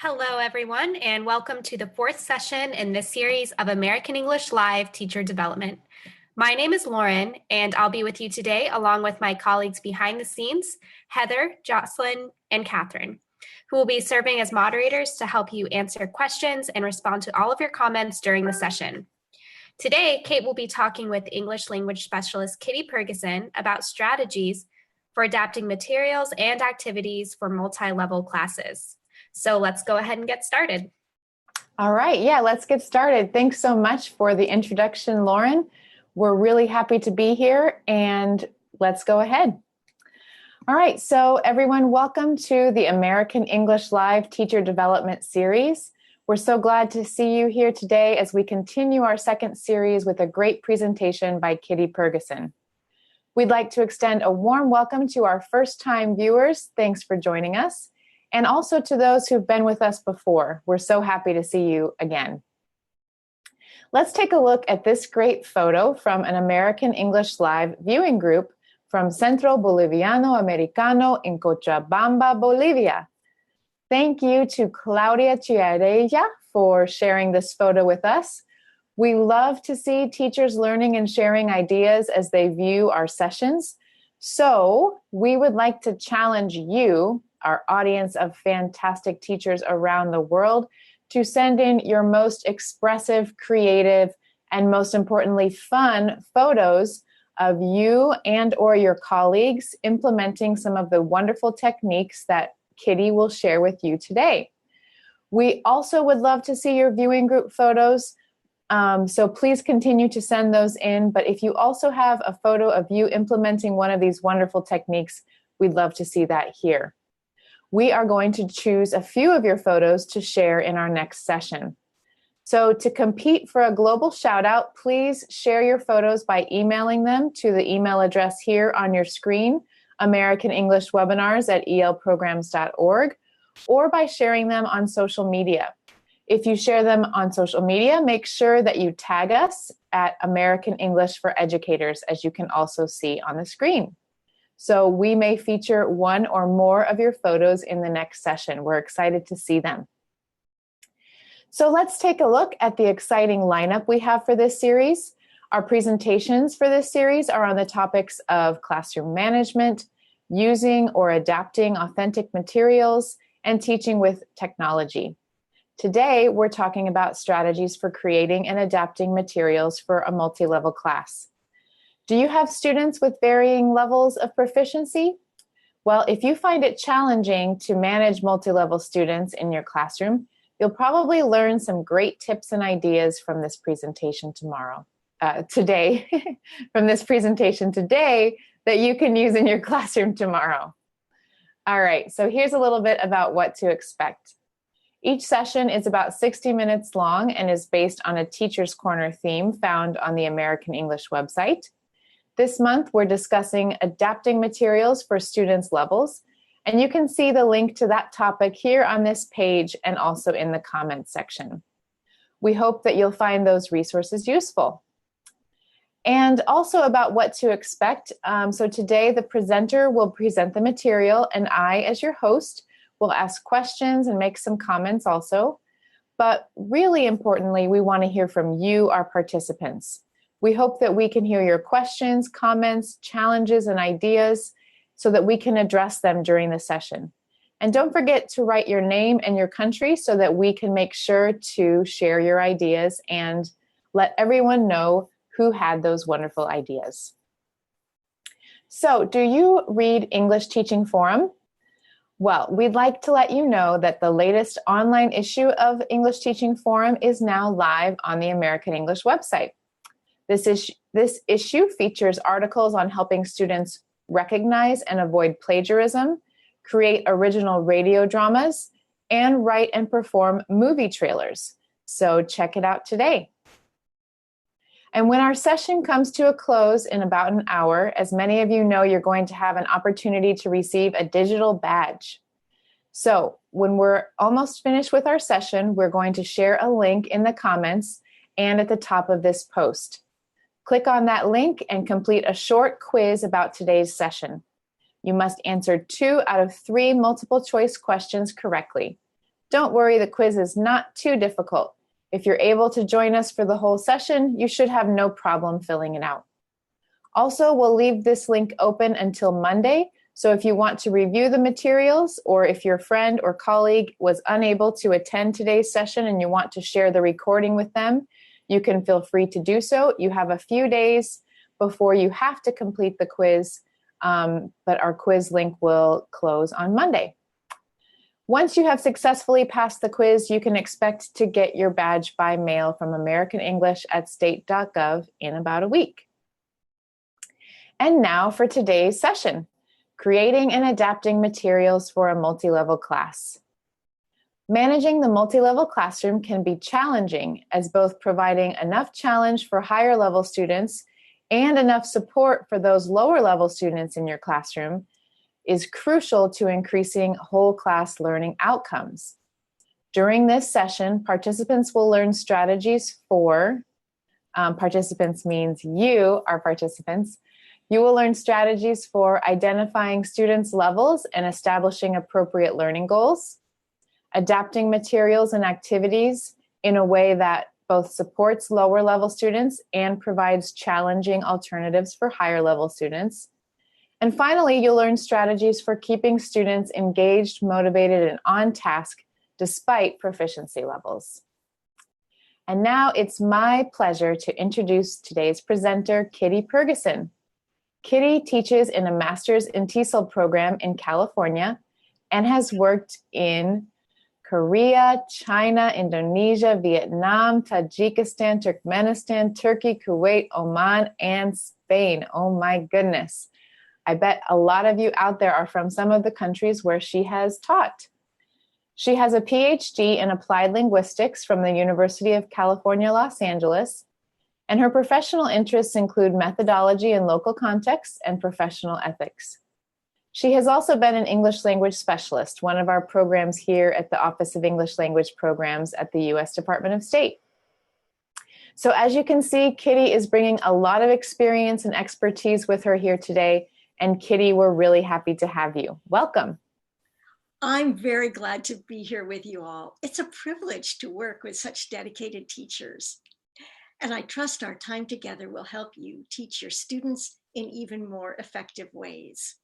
Hello, everyone, and welcome to the fourth session in this series of American English Live Teacher Development. My name is Lauren, and I'll be with you today along with my colleagues behind the scenes, Heather, Jocelyn, and Catherine, who will be serving as moderators to help you answer questions and respond to all of your comments during the session. Today, Kate will be talking with English language specialist Kitty Purgason about strategies for adapting materials and activities for multi-level classes. So let's go ahead and get started. All right, let's get started. Thanks so much for the introduction, Lauren. We're really happy to be here, and let's go ahead. All right, so everyone, welcome to the American English Live Teacher Development Series. We're so glad to see you here today as we continue our second series with a great presentation by Kitty Purgason. We'd like to extend a warm welcome to our first-time viewers. Thanks for joining us. And also to those who've been with us before. We're so happy to see you again. Let's take a look at this great photo from an American English Live viewing group from Centro Boliviano Americano in Cochabamba, Bolivia. Thank you to Claudia Chiarella for sharing this photo with us. We love to see teachers learning and sharing ideas as they view our sessions. So we would like to challenge you, our audience of fantastic teachers around the world, to send in your most expressive, creative, and most importantly, fun photos of you and or your colleagues implementing some of the wonderful techniques that Kitty will share with you today. We also would love to see your viewing group photos, so please continue to send those in. But if you also have a photo of you implementing one of these wonderful techniques, we'd love to see that here. We are going to choose a few of your photos to share in our next session. So to compete for a global shout out, please share your photos by emailing them to the email address here on your screen, americanenglishwebinars@elprograms.org, or by sharing them on social media. If you share them on social media, make sure that you tag us at American English for Educators, as you can also see on the screen. So we may feature one or more of your photos in the next session. We're excited to see them. So let's take a look at the exciting lineup we have for this series. Our presentations for this series are on the topics of classroom management, using or adapting authentic materials, and teaching with technology. Today, we're talking about strategies for creating and adapting materials for a multi-level class. Do you have students with varying levels of proficiency? Well, if you find it challenging to manage multi-level students in your classroom, you'll probably learn some great tips and ideas from this presentation today that you can use in your classroom tomorrow. All right, so here's a little bit about what to expect. Each session is about 60 minutes long and is based on a Teacher's Corner theme found on the American English website. This month, we're discussing adapting materials for students' levels, and you can see the link to that topic here on this page and also in the comments section. We hope that you'll find those resources useful. And also about what to expect. So today, the presenter will present the material, and I, as your host, will ask questions and make some comments also. But really importantly, we want to hear from you, our participants. We hope that we can hear your questions, comments, challenges, and ideas so that we can address them during the session. And don't forget to write your name and your country so that we can make sure to share your ideas and let everyone know who had those wonderful ideas. So, do you read English Teaching Forum? Well, we'd like to let you know that the latest online issue of English Teaching Forum is now live on the American English website. This issue features articles on helping students recognize and avoid plagiarism, create original radio dramas, and write and perform movie trailers. So check it out today. And when our session comes to a close in about an hour, as many of you know, you're going to have an opportunity to receive a digital badge. So when we're almost finished with our session, we're going to share a link in the comments and at the top of this post. Click on that link and complete a short quiz about today's session. You must answer 2 out of 3 multiple choice questions correctly. Don't worry, the quiz is not too difficult. If you're able to join us for the whole session, you should have no problem filling it out. Also, we'll leave this link open until Monday, so if you want to review the materials, or if your friend or colleague was unable to attend today's session and you want to share the recording with them, you can feel free to do so. You have a few days before you have to complete the quiz, but our quiz link will close on Monday. Once you have successfully passed the quiz, you can expect to get your badge by mail from American English at state.gov in about a week. And now for today's session. Creating and adapting materials for a multi-level class. Managing the multi-level classroom can be challenging, as both providing enough challenge for higher level students and enough support for those lower level students in your classroom is crucial to increasing whole class learning outcomes. During this session, participants will learn strategies for, participants means you are participants. You will learn strategies for identifying students' levels and establishing appropriate learning goals, adapting materials and activities in a way that both supports lower level students and provides challenging alternatives for higher level students. And finally, you'll learn strategies for keeping students engaged, motivated, and on task despite proficiency levels. And now it's my pleasure to introduce today's presenter, Kitty Purgason. Kitty teaches in a master's in TESOL program in California and has worked in Korea, China, Indonesia, Vietnam, Tajikistan, Turkmenistan, Turkey, Kuwait, Oman, and Spain. Oh my goodness. I bet a lot of you out there are from some of the countries where she has taught. She has a PhD in applied linguistics from the University of California, Los Angeles, and her professional interests include methodology in local contexts and professional ethics. She has also been an English language specialist, one of our programs here at the Office of English Language Programs at the U.S. Department of State. So as you can see, Kitty is bringing a lot of experience and expertise with her here today. And Kitty, we're really happy to have you. Welcome. I'm very glad to be here with you all. It's a privilege to work with such dedicated teachers. And I trust our time together will help you teach your students in even more effective ways.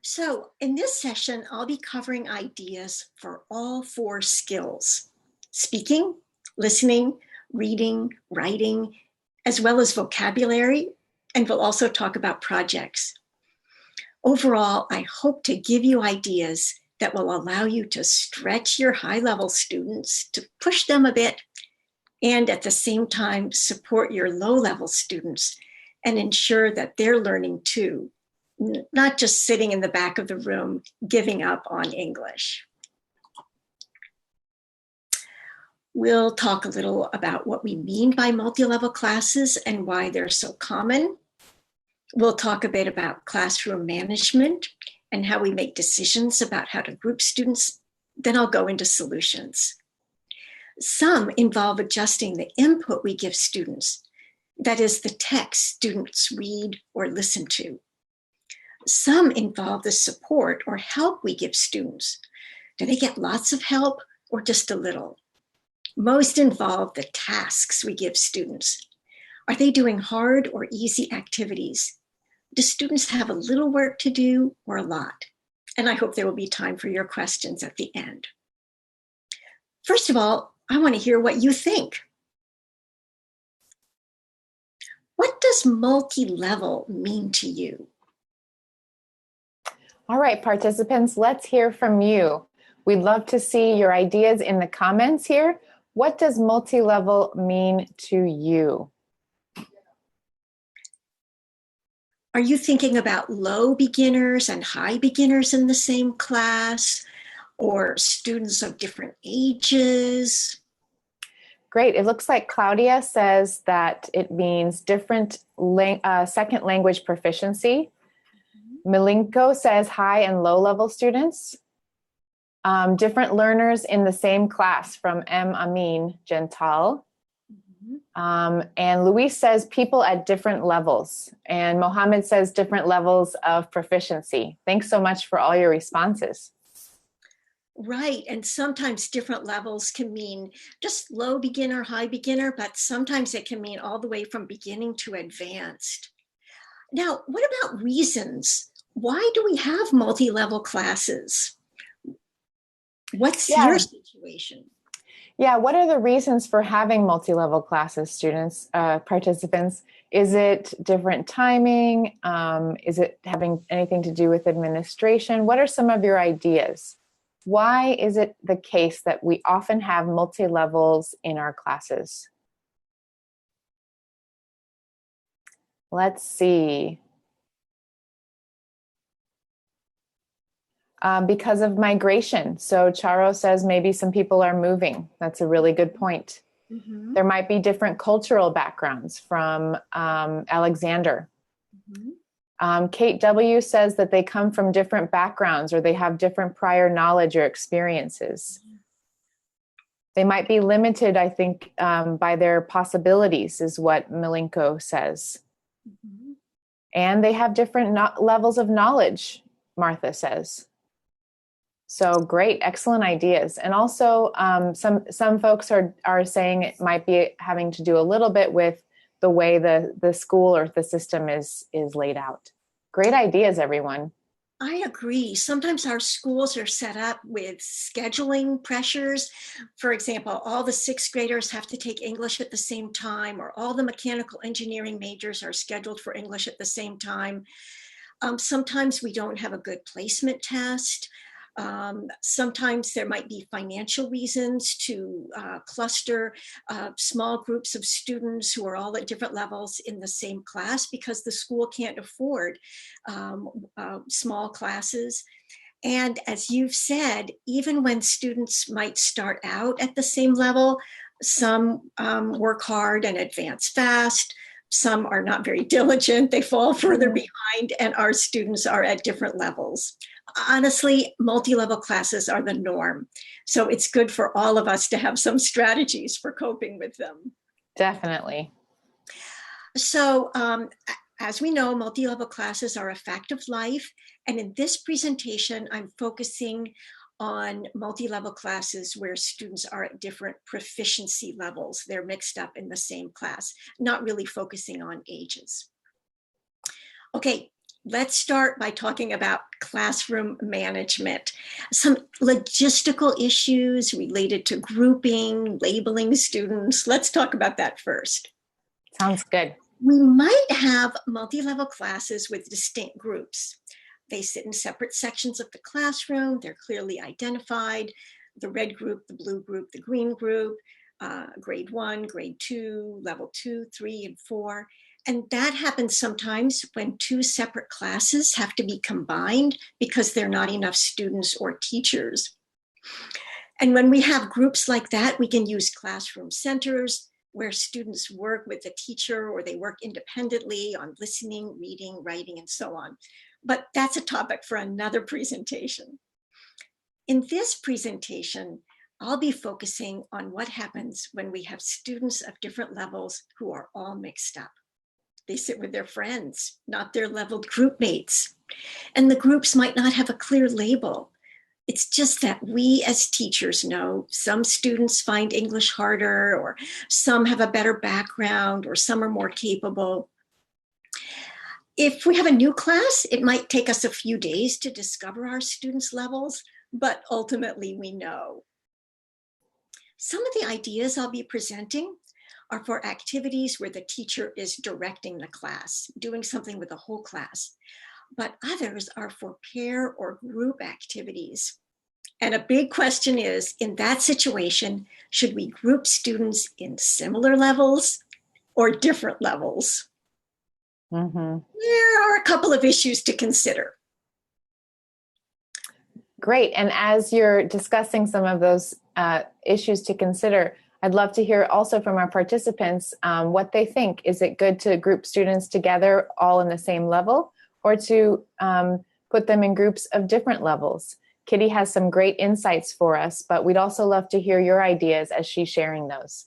So in this session, I'll be covering ideas for all 4 skills: speaking, listening, reading, writing, as well as vocabulary, and we'll also talk about projects. Overall, I hope to give you ideas that will allow you to stretch your high-level students, to push them a bit, and at the same time support your low-level students and ensure that they're learning too, not just sitting in the back of the room giving up on English. We'll talk a little about what we mean by multi-level classes and why they're so common. We'll talk a bit about classroom management and how we make decisions about how to group students. Then I'll go into solutions. Some involve adjusting the input we give students, that is, the text students read or listen to. Some involve the support or help we give students. Do they get lots of help or just a little? Most involve the tasks we give students. Are they doing hard or easy activities? Do students have a little work to do or a lot? And I hope there will be time for your questions at the end. First of all, I want to hear what you think. What does multi-level mean to you? All right, participants, let's hear from you. We'd love to see your ideas in the comments here. What does multi-level mean to you? Are you thinking about low beginners and high beginners in the same class, or students of different ages? Great. It looks like Claudia says that it means different second language proficiency. Milinko says high and low level students. Different learners in the same class from M. Amin Gental. And Luis says people at different levels. And Mohammed says different levels of proficiency. Thanks so much for all your responses. Right. And sometimes different levels can mean just low beginner, high beginner, but sometimes it can mean all the way from beginning to advanced. Now, what about reasons? Why do we have multi-level classes? What's your situation? Yeah, what are the reasons for having multi-level classes, students, participants? Is it different timing? Is it having anything to do with administration? What are some of your ideas? Why is it the case that we often have multi-levels in our classes? Let's see. Because of migration. So Charo says maybe some people are moving. That's a really good point. Mm-hmm. There might be different cultural backgrounds from Alexander. Mm-hmm. Kate W. says that they come from different backgrounds or they have different prior knowledge or experiences. Mm-hmm. They might be limited, I think, by their possibilities, is what Milenko says. Mm-hmm. And they have different levels of knowledge, Martha says. So great, excellent ideas. And also some folks are saying it might be having to do a little bit with the way the school or the system is laid out. Great ideas, everyone. I agree. Sometimes our schools are set up with scheduling pressures. For example, all the sixth graders have to take English at the same time, or all the mechanical engineering majors are scheduled for English at the same time. Sometimes we don't have a good placement test. Sometimes there might be financial reasons to cluster small groups of students who are all at different levels in the same class because the school can't afford small classes. And as you've said, even when students might start out at the same level, some work hard and advance fast. Some are not very diligent, they fall further behind, and our students are at different levels. Honestly, multi-level classes are the norm. So it's good for all of us to have some strategies for coping with them. Definitely. So as we know, multi-level classes are a fact of life. And in this presentation, I'm focusing on multi-level classes where students are at different proficiency levels. They're mixed up in the same class, not really focusing on ages. Okay, let's start by talking about classroom management. Some logistical issues related to grouping, labeling students. Let's talk about that first. Sounds good. We might have multi-level classes with distinct groups. They sit in separate sections of the classroom. They're clearly identified. The red group, the blue group, the green group, grade 1, grade 2, level 2, 3, and 4. And that happens sometimes when two separate classes have to be combined because there are not enough students or teachers. And when we have groups like that, we can use classroom centers where students work with the teacher or they work independently on listening, reading, writing, and so on. But that's a topic for another presentation. In this presentation, I'll be focusing on what happens when we have students of different levels who are all mixed up. They sit with their friends, not their leveled group mates. And the groups might not have a clear label. It's just that we as teachers know some students find English harder, or some have a better background, or some are more capable. If we have a new class, it might take us a few days to discover our students' levels, but ultimately we know. Some of the ideas I'll be presenting are for activities where the teacher is directing the class, doing something with the whole class, but others are for pair or group activities. And a big question is, in that situation, should we group students in similar levels or different levels? Mm-hmm. There are a couple of issues to consider. Great. And as you're discussing some of those issues to consider, I'd love to hear also from our participants what they think. Is it good to group students together all in the same level, or to put them in groups of different levels? Kitty has some great insights for us, but we'd also love to hear your ideas as she's sharing those.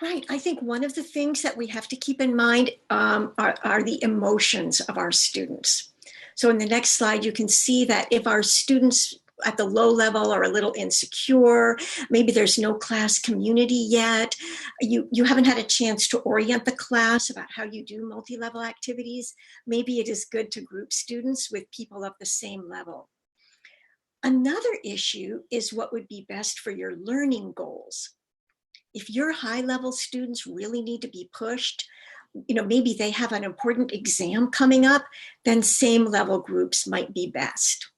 Right. I think one of the things that we have to keep in mind are the emotions of our students. So in the next slide, you can see that if our students at the low level are a little insecure. Maybe there's no class community yet. You haven't had a chance to orient the class about how you do multi-level activities. Maybe it is good to group students with people of the same level. Another issue is what would be best for your learning goals. If your high-level students really need to be pushed, maybe they have an important exam coming up, then same level groups might be best.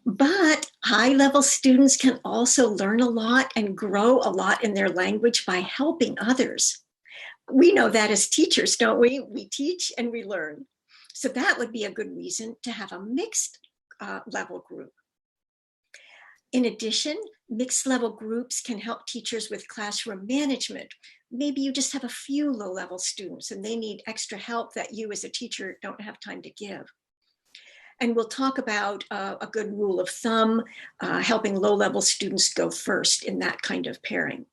But high-level students can also learn a lot and grow a lot in their language by helping others. We know that as teachers, don't we? We teach and we learn. So that would be a good reason to have a mixed level group. In addition, mixed level groups can help teachers with classroom management. Maybe you just have a few low-level students and they need extra help that you as a teacher don't have time to give. And we'll talk about a good rule of thumb, helping low-level students go first in that kind of pairing.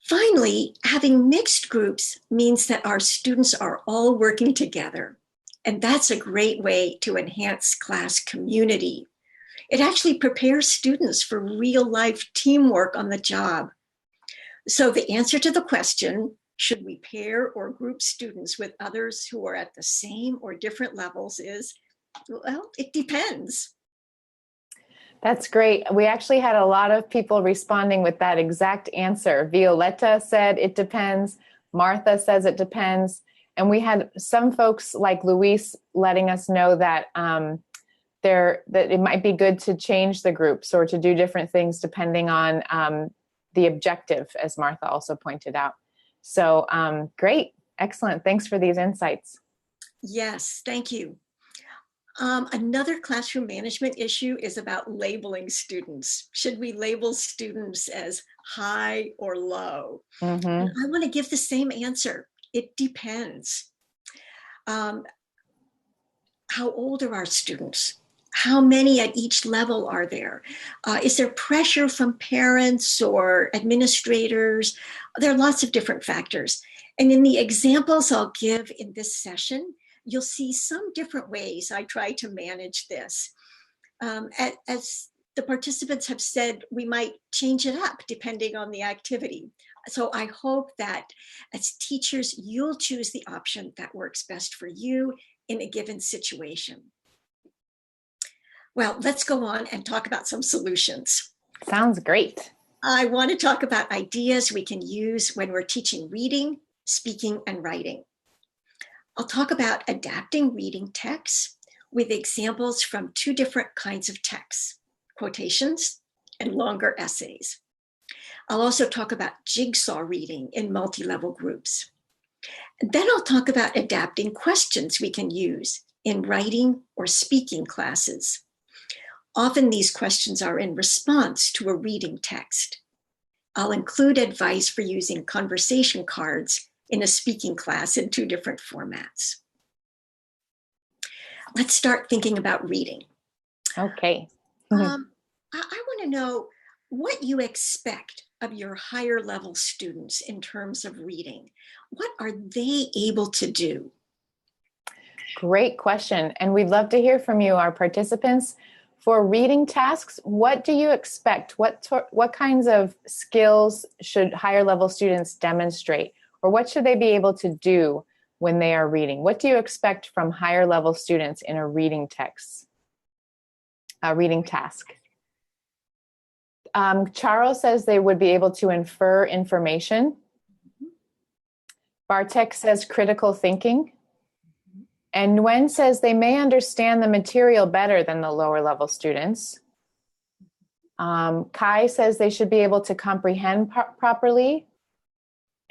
Finally, having mixed groups means that our students are all working together. And that's a great way to enhance class community. It actually prepares students for real-life teamwork on the job. So the answer to the question, should we pair or group students with others who are at the same or different levels is, well, it depends. That's great. We actually had a lot of people responding with that exact answer. Violetta said it depends. Martha says it depends. And we had some folks like Luis letting us know that that it might be good to change the groups or to do different things depending on the objective, as Martha also pointed out. So great, excellent. Thanks for these insights. Yes, thank you. Another classroom management issue is about labeling students. Should we label students as high or low? Mm-hmm. And I want to give the same answer. It depends. How old are our students? How many at each level are there? Is there pressure from parents or administrators? There are lots of different factors. And in the examples I'll give in this session, you'll see some different ways I try to manage this. As the participants have said, we might change it up depending on the activity. So I hope that as teachers, you'll choose the option that works best for you in a given situation. Well, let's go on and talk about some solutions. Sounds great. I want to talk about ideas we can use when we're teaching reading, speaking, and writing. I'll talk about adapting reading texts with examples from two different kinds of texts, quotations and longer essays. I'll also talk about jigsaw reading in multi-level groups. Then I'll talk about adapting questions we can use in writing or speaking classes. Often these questions are in response to a reading text. I'll include advice for using conversation cards in a speaking class in two different formats. Let's start thinking about reading. Okay. I want to know what you expect of your higher level students in terms of reading. What are they able to do? Great question. And we'd love to hear from you, our participants. For reading tasks, what do you expect? What kinds of skills should higher level students demonstrate? Or what should they be able to do when they are reading? What do you expect from higher level students in a reading task? Charles says they would be able to infer information. Bartek says critical thinking. And Nguyen says they may understand the material better than the lower level students. Kai says they should be able to comprehend properly.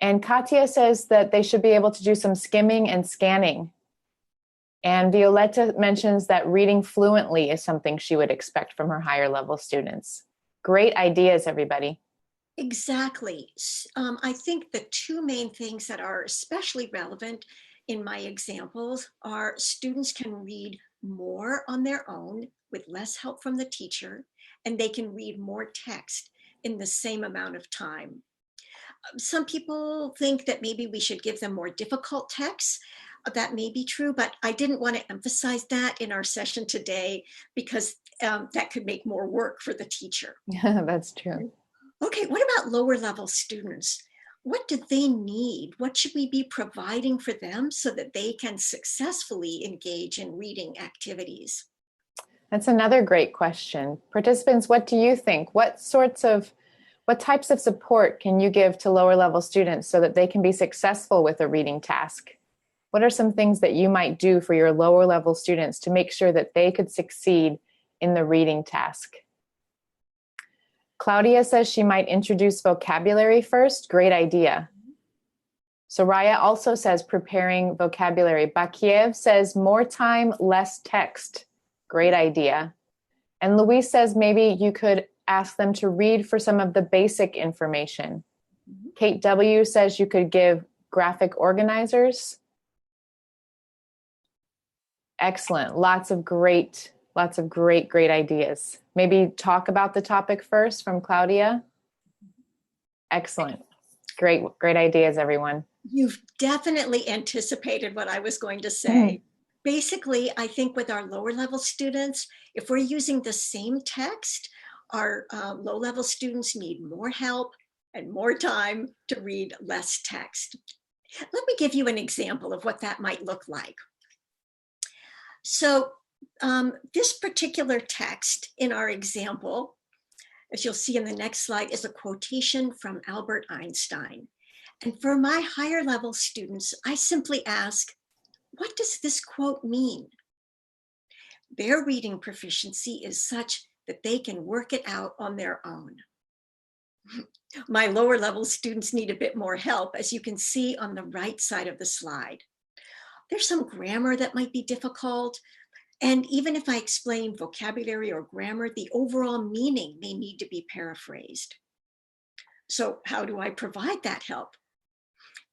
And Katya says that they should be able to do some skimming and scanning. And Violetta mentions that reading fluently is something she would expect from her higher level students. Great ideas, everybody. Exactly. I think the two main things that are especially relevant in my examples are students can read more on their own with less help from the teacher, and they can read more text in the same amount of time. Some people think that maybe we should give them more difficult texts. that may be true, but I didn't want to emphasize that in our session today because that could make more work for the teacher. That's true. Okay, what about lower level students? What do they need? What should we be providing for them so that they can successfully engage in reading activities? That's another great question. Participants, what do you think? What types of support can you give to lower level students so that they can be successful with a reading task? What are some things that you might do for your lower level students to make sure that they could succeed in the reading task? Claudia says she might introduce vocabulary first. Great idea. Soraya also says preparing vocabulary. Bakiev says more time, less text. Great idea. And Louise says maybe you could ask them to read for some of the basic information. Kate W. says you could give graphic organizers. Excellent. Lots of great ideas. Maybe talk about the topic first from Claudia. Excellent. Great ideas, everyone. You've definitely anticipated what I was going to say. Basically, I think with our lower level students, if we're using the same text, our low level students need more help and more time to read less text. Let me give you an example of what that might look like. So this particular text in our example, as you'll see in the next slide, is a quotation from Albert Einstein. And for my higher level students, I simply ask, what does this quote mean? Their reading proficiency is such that they can work it out on their own. My lower level students need a bit more help, as you can see on the right side of the slide. There's some grammar that might be difficult. And even if I explain vocabulary or grammar, the overall meaning may need to be paraphrased. So how do I provide that help?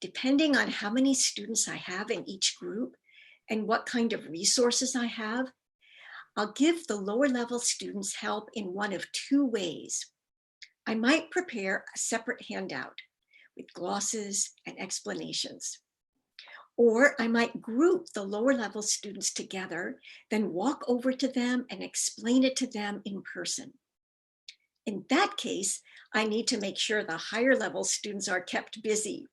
Depending on how many students I have in each group and what kind of resources I have, I'll give the lower level students help in one of two ways. I might prepare a separate handout with glosses and explanations. Or I might group the lower level students together, then walk over to them and explain it to them in person. In that case, I need to make sure the higher level students are kept busy.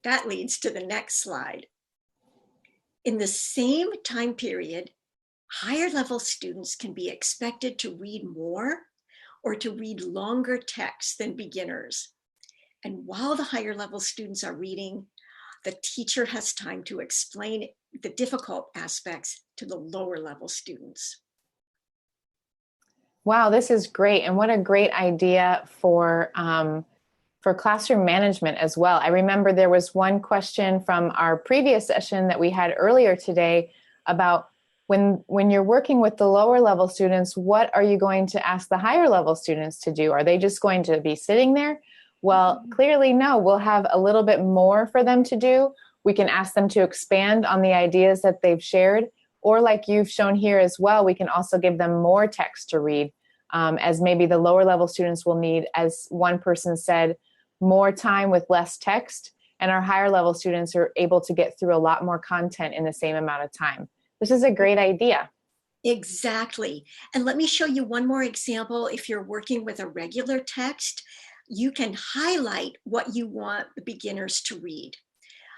That leads to the next slide. In the same time period, higher level students can be expected to read more or to read longer texts than beginners. And while the higher level students are reading, the teacher has time to explain the difficult aspects to the lower level students. Wow, this is great. And what a great idea for classroom management as well. I remember there was one question from our previous session that we had earlier today about when you're working with the lower level students, what are you going to ask the higher level students to do? Are they just going to be sitting there? Well, clearly no, we'll have a little bit more for them to do. We can ask them to expand on the ideas that they've shared, or like you've shown here as well, we can also give them more text to read, as maybe the lower level students will need, as one person said, more time with less text, and our higher level students are able to get through a lot more content in the same amount of time. This is a great idea. Exactly. And let me show you one more example. If you're working with a regular text, you can highlight what you want the beginners to read.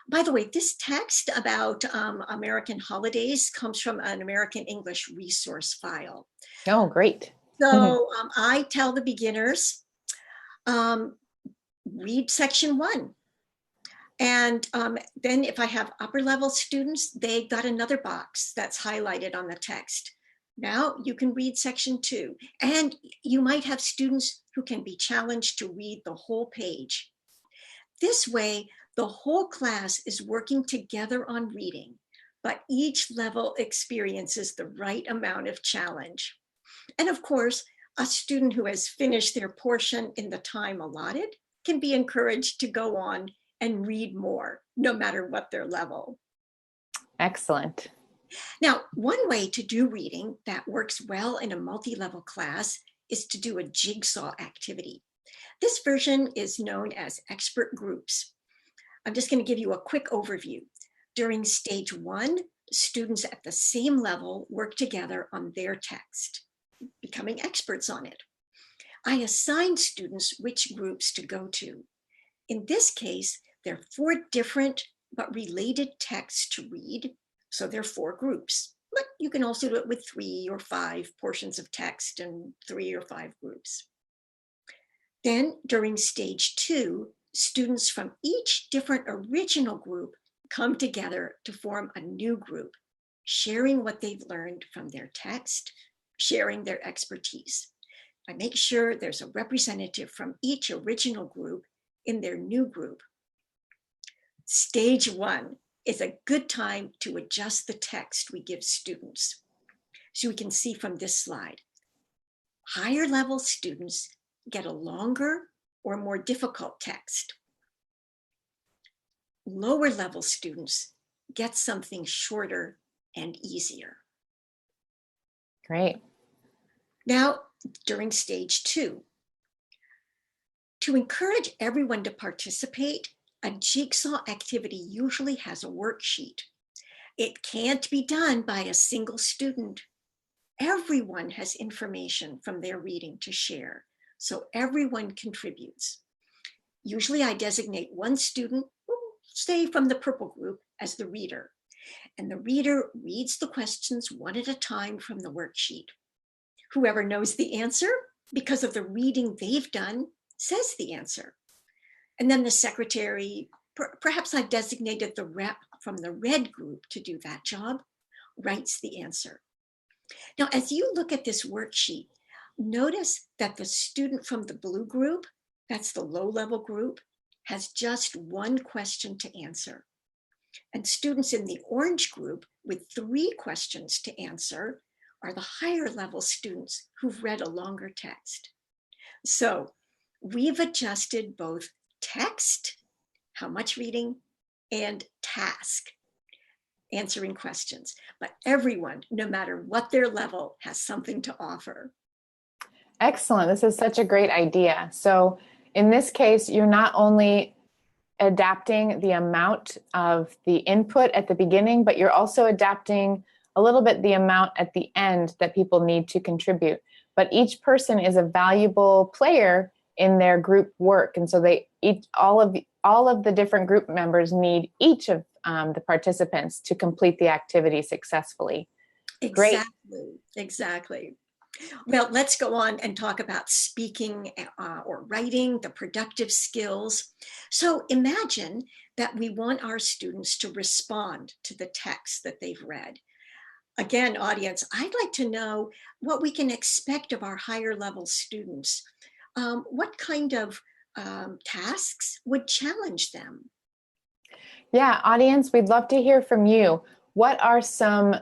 By the way, this text about American holidays comes from an American English resource file. Oh, great. So I tell the beginners, read section 1. And then if I have upper level students, they got another box that's highlighted on the text. Now you can read section 2. And you might have students who can be challenged to read the whole page. This way, the whole class is working together on reading, but each level experiences the right amount of challenge. And of course, a student who has finished their portion in the time allotted can be encouraged to go on and read more, no matter what their level. Excellent. Now, one way to do reading that works well in a multi-level class is to do a jigsaw activity. This version is known as expert groups. I'm just going to give you a quick overview. During stage 1, students at the same level work together on their text, becoming experts on it. I assign students which groups to go to. In this case, there are 4 different but related texts to read, so there are 4 groups. But you can also do it with 3 or 5 portions of text and 3 or 5 groups. Then during stage 2, students from each different original group come together to form a new group, sharing what they've learned from their text, sharing their expertise. I make sure there's a representative from each original group in their new group. Stage 1 is a good time to adjust the text we give students. So we can see from this slide, higher level students get a longer or more difficult text. Lower level students get something shorter and easier. Great. Now, during stage 2, to encourage everyone to participate, a Jigsaw activity usually has a worksheet. It can't be done by a single student. Everyone has information from their reading to share, so everyone contributes. Usually I designate one student, say from the purple group, as the reader, and the reader reads the questions one at a time from the worksheet. Whoever knows the answer, because of the reading they've done, says the answer. And then the secretary, perhaps I've designated the rep from the red group to do that job, writes the answer. Now, as you look at this worksheet, notice that the student from the blue group, that's the low-level group, has just one question to answer. And students in the orange group with 3 questions to answer are the higher level students who've read a longer text. So we've adjusted both text, how much reading, and task, answering questions. But everyone, no matter what their level, has something to offer. Excellent. This is such a great idea. So in this case, you're not only adapting the amount of the input at the beginning, but you're also adapting a little bit the amount at the end that people need to contribute. But each person is a valuable player in their group work. And so all of the different group members need each of the participants to complete the activity successfully. Exactly. Well, let's go on and talk about speaking or writing, the productive skills. So imagine that we want our students to respond to the text that they've read. Again, audience, I'd like to know what we can expect of our higher level students. What kind of tasks would challenge them? Yeah, audience, we'd love to hear from you. What are some,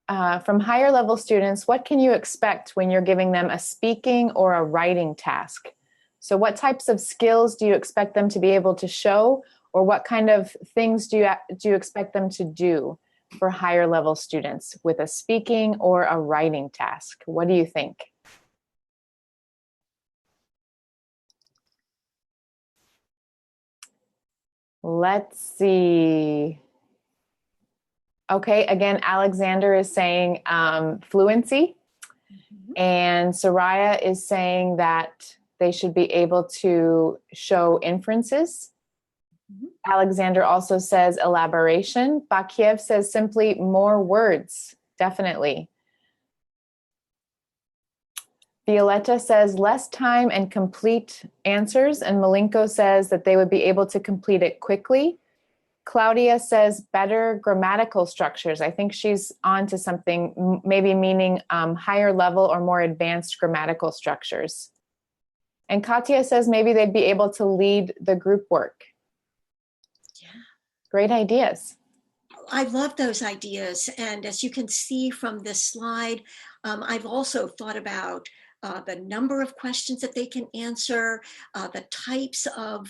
from higher level students, what can you expect when you're giving them a speaking or a writing task? So what types of skills do you expect them to be able to show, or what kind of things do you expect them to do for higher level students with a speaking or a writing task? What do you think? Let's see. Okay, again, Alexander is saying fluency, and Soraya is saying that they should be able to show inferences. Alexander also says elaboration. Bakiev says simply more words, definitely. Violetta says less time and complete answers, and Malenko says that they would be able to complete it quickly. Claudia says better grammatical structures. I think she's on to something, maybe meaning higher level or more advanced grammatical structures. And Katya says maybe they'd be able to lead the group work. Yeah. Great ideas. I love those ideas. And as you can see from this slide, I've also thought about the number of questions that they can answer, the types of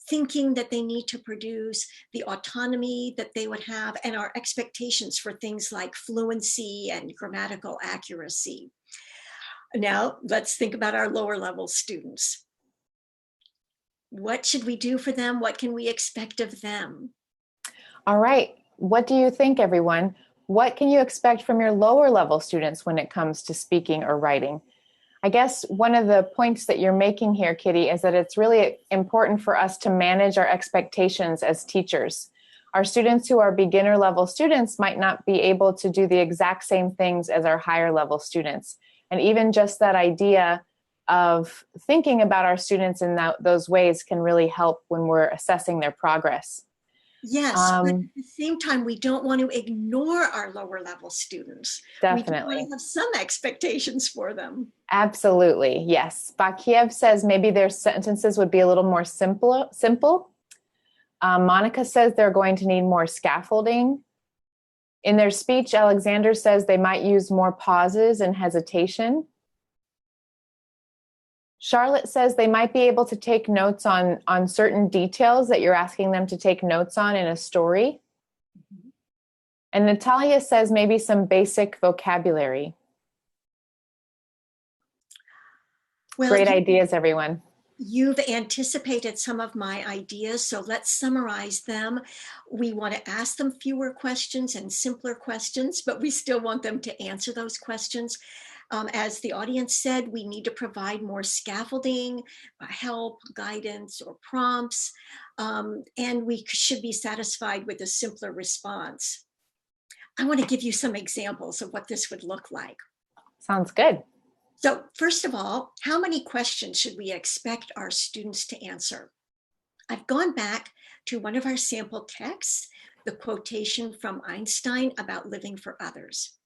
thinking that they need to produce, the autonomy that they would have, and our expectations for things like fluency and grammatical accuracy. Now, let's think about our lower level students. What should we do for them? What can we expect of them? All right. what do you think, everyone? What can you expect from your lower level students when it comes to speaking or writing? I guess one of the points that you're making here, Kitty, is that it's really important for us to manage our expectations as teachers. Our students who are beginner level students might not be able to do the exact same things as our higher level students. And even just that idea of thinking about our students in those ways can really help when we're assessing their progress. Yes, but at the same time, we don't want to ignore our lower level students. Definitely. We do want to have some expectations for them. Absolutely, yes. Bakiev says maybe their sentences would be a little more simple. Monica says they're going to need more scaffolding. In their speech, Alexander says they might use more pauses and hesitation. Charlotte says they might be able to take notes on certain details that you're asking them to take notes on in a story. Mm-hmm. And Natalia says maybe some basic vocabulary. Well, great ideas, everyone. You've anticipated some of my ideas, so let's summarize them. We want to ask them fewer questions and simpler questions, but we still want them to answer those questions. As the audience said, we need to provide more scaffolding, help, guidance, or prompts, and we should be satisfied with a simpler response. I want to give you some examples of what this would look like. Sounds good. So first of all, how many questions should we expect our students to answer? I've gone back to one of our sample texts, the quotation from Einstein about living for others.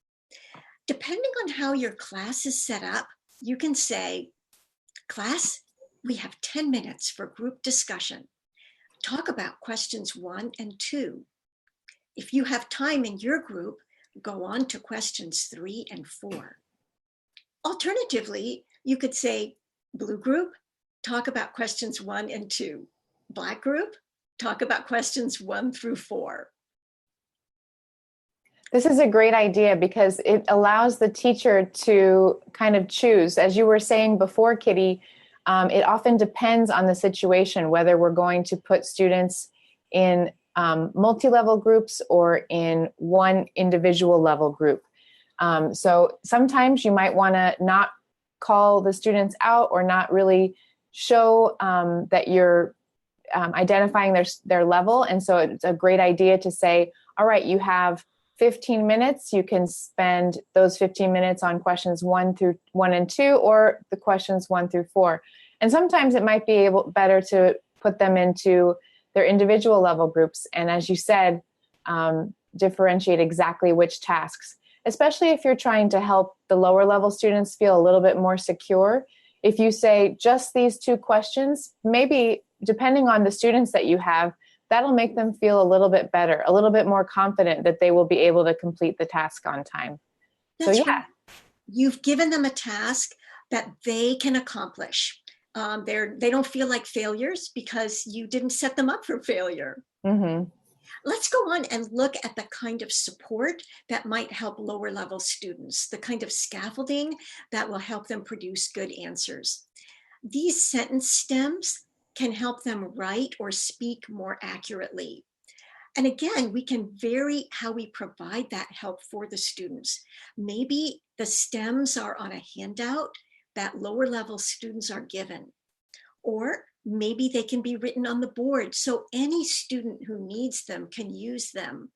Depending on how your class is set up, you can say, class, we have 10 minutes for group discussion. Talk about questions 1 and 2. If you have time in your group, go on to questions 3 and 4. Alternatively, you could say, blue group, talk about questions 1 and 2. Black group, talk about questions 1 through 4. This is a great idea because it allows the teacher to kind of choose. As you were saying before, Kitty, it often depends on the situation, whether we're going to put students in multi-level groups or in one individual level group. So sometimes you might want to not call the students out or not really show that you're identifying their level. And so it's a great idea to say, all right, you have 15 minutes. You can spend those 15 minutes on questions 1 and 2 or the questions 1 through 4. And sometimes it might be better to put them into their individual level groups. And as you said, differentiate exactly which tasks, especially if you're trying to help the lower level students feel a little bit more secure. If you say just these 2 questions, maybe depending on the students that you have, that'll make them feel a little bit better, a little bit more confident that they will be able to complete the task on time. That's right. You've given them a task that they can accomplish. They don't feel like failures because you didn't set them up for failure. Mm-hmm. Let's go on and look at the kind of support that might help lower level students, the kind of scaffolding that will help them produce good answers. These sentence stems can help them write or speak more accurately. And again, we can vary how we provide that help for the students. Maybe the stems are on a handout that lower level students are given, or maybe they can be written on the board so any student who needs them can use them.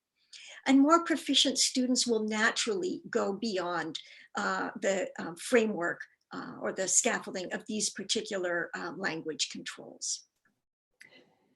And more proficient students will naturally go beyond the framework or the scaffolding of these particular language controls.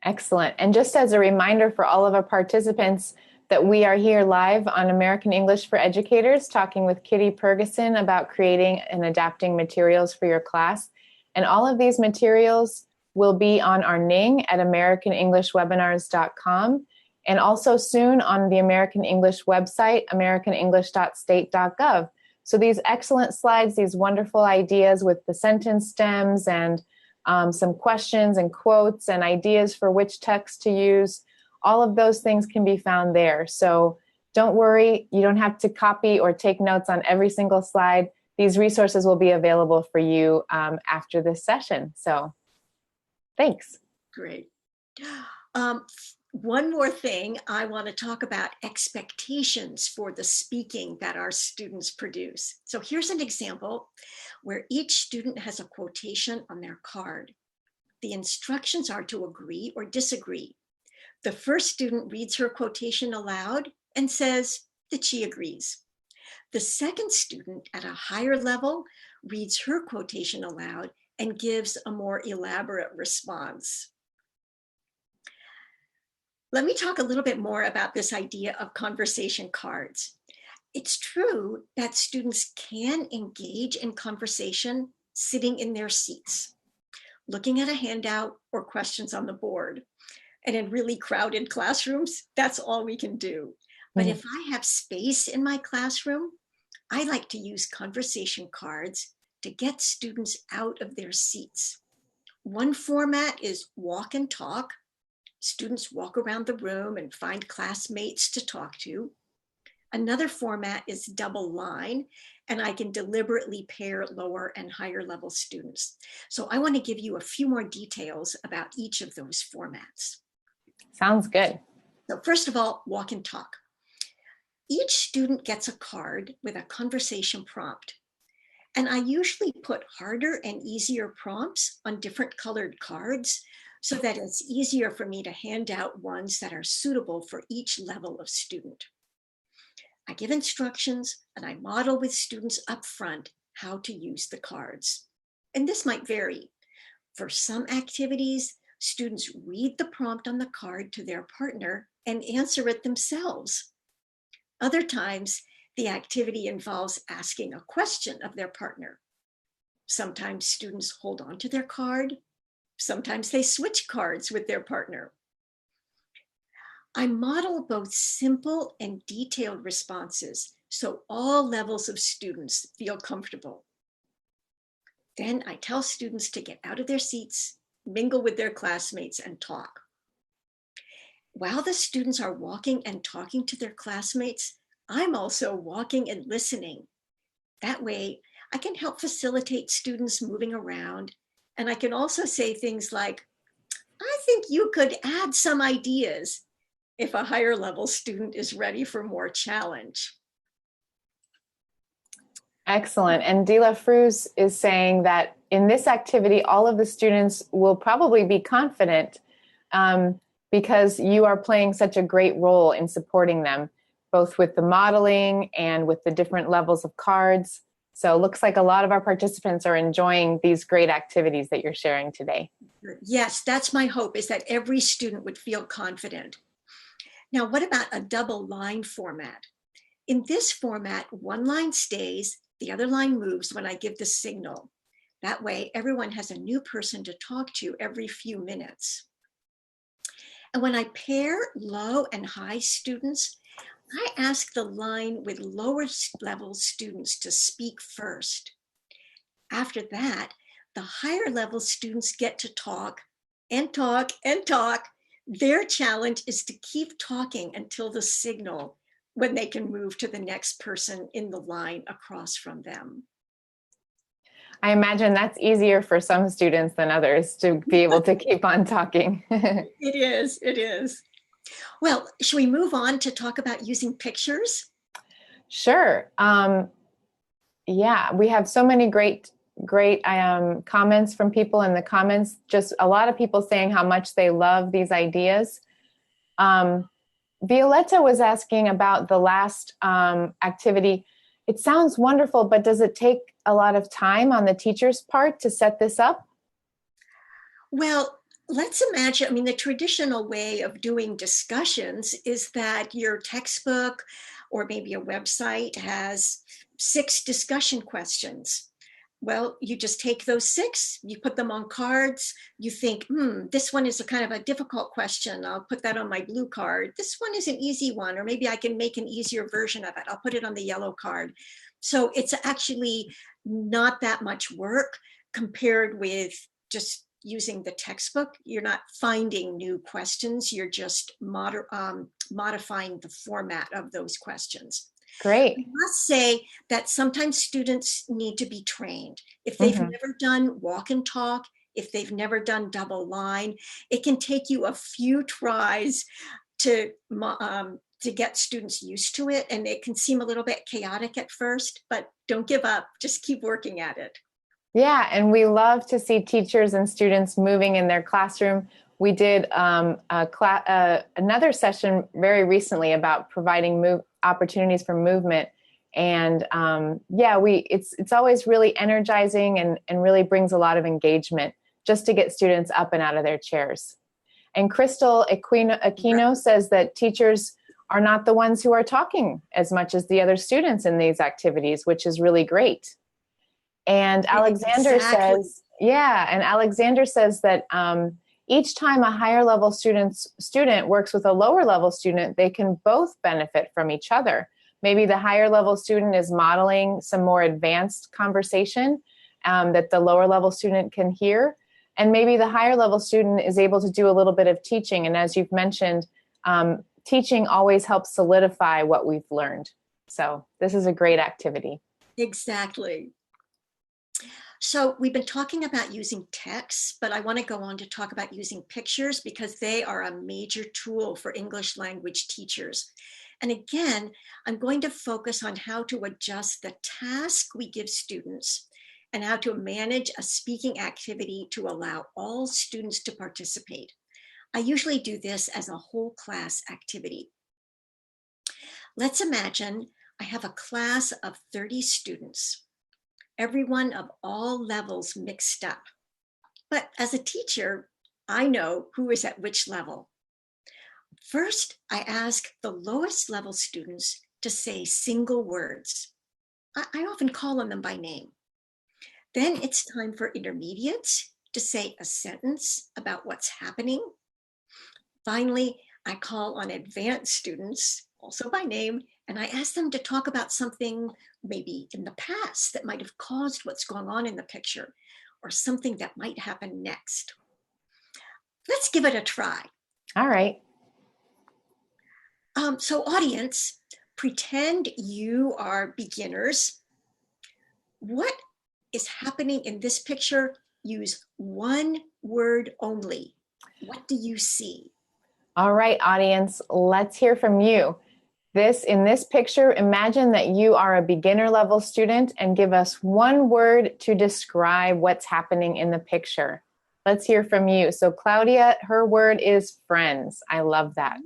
Excellent. And just as a reminder for all of our participants that we are here live on American English for Educators talking with Kitty Purgason about creating and adapting materials for your class. And all of these materials will be on our Ning at AmericanEnglishWebinars.com and also soon on the American English website, AmericanEnglish.state.gov. So these excellent slides, these wonderful ideas with the sentence stems and some questions and quotes and ideas for which text to use, all of those things can be found there. So don't worry, you don't have to copy or take notes on every single slide. These resources will be available for you after this session. So thanks. Great. One more thing, I want to talk about expectations for the speaking that our students produce. So here's an example where each student has a quotation on their card. The instructions are to agree or disagree. The first student reads her quotation aloud and says that she agrees. The second student at a higher level reads her quotation aloud and gives a more elaborate response. Let me talk a little bit more about this idea of conversation cards. It's true that students can engage in conversation sitting in their seats, looking at a handout or questions on the board. And in really crowded classrooms, that's all we can do. But if I have space in my classroom, I like to use conversation cards to get students out of their seats. One format is walk and talk. Students walk around the room and find classmates to talk to. Another format is double line, and I can deliberately pair lower and higher level students. So I want to give you a few more details about each of those formats. Sounds good. So first of all, walk and talk. Each student gets a card with a conversation prompt. And I usually put harder and easier prompts on different colored cards so that it's easier for me to hand out ones that are suitable for each level of student. I give instructions and I model with students up front how to use the cards. And this might vary. For some activities, students read the prompt on the card to their partner and answer it themselves. Other times, the activity involves asking a question of their partner. Sometimes students hold on to their card. Sometimes they switch cards with their partner. I model both simple and detailed responses so all levels of students feel comfortable. Then I tell students to get out of their seats, mingle with their classmates, and talk. While the students are walking and talking to their classmates, I'm also walking and listening. That way, I can help facilitate students moving around, and I can also say things like, I think you could add some ideas if a higher level student is ready for more challenge. Excellent. And De La Fruz is saying that in this activity, all of the students will probably be confident because you are playing such a great role in supporting them, both with the modeling and with the different levels of cards. So it looks like a lot of our participants are enjoying these great activities that you're sharing today. Yes, that's my hope, is that every student would feel confident. Now, what about a double line format? In this format, one line stays, the other line moves when I give the signal. That way, everyone has a new person to talk to every few minutes. And when I pair low and high students, I ask the line with lower level students to speak first. After that, the higher level students get to talk and talk and talk. Their challenge is to keep talking until the signal when they can move to the next person in the line across from them. I imagine that's easier for some students than others to be able to keep on talking. It is, it is. Well, should we move on to talk about using pictures? Sure. Yeah, we have so many great comments from people in the comments. Just a lot of people saying how much they love these ideas. Violetta was asking about the last activity. It sounds wonderful, but does it take a lot of time on the teacher's part to set this up? Well, let's imagine, the traditional way of doing discussions is that your textbook or maybe a website has 6 discussion questions. Well, you just take those 6, you put them on cards, you think, this one is a kind of a difficult question. I'll put that on my blue card. This one is an easy one, or maybe I can make an easier version of it. I'll put it on the yellow card. So it's actually not that much work compared with just using the textbook. You're not finding new questions. You're just modifying the format of those questions. Great. I must say that sometimes students need to be trained. If they've never done walk and talk, if they've never done double line. It can take you a few tries to get students used to it, and it can seem a little bit chaotic at first, but don't give up. Just keep working at it. Yeah, and we love to see teachers and students moving in their classroom. We did another session very recently about providing opportunities for movement. And it's always really energizing and really brings a lot of engagement just to get students up and out of their chairs. And Crystal Aquino says that teachers are not the ones who are talking as much as the other students in these activities, which is really great. And Alexander says that each time a higher level student works with a lower level student, they can both benefit from each other. Maybe the higher level student is modeling some more advanced conversation that the lower level student can hear. And maybe the higher level student is able to do a little bit of teaching. And as you've mentioned, teaching always helps solidify what we've learned. So this is a great activity. Exactly. So we've been talking about using text, but I want to go on to talk about using pictures because they are a major tool for English language teachers. And again, I'm going to focus on how to adjust the task we give students and how to manage a speaking activity to allow all students to participate. I usually do this as a whole class activity. Let's imagine I have a class of 30 students, everyone of all levels mixed up. But as a teacher, I know who is at which level. First, I ask the lowest level students to say single words. I often call on them by name. Then it's time for intermediates to say a sentence about what's happening. Finally, I call on advanced students, also by name, and I ask them to talk about something maybe in the past that might have caused what's going on in the picture, or something that might happen next. Let's give it a try. All right. So audience, pretend you are beginners. What is happening in this picture? Use one word only. What do you see? All right, audience, let's hear from you. In this picture, imagine that you are a beginner level student and give us one word to describe what's happening in the picture. Let's hear from you. So Claudia, her word is friends. I love that.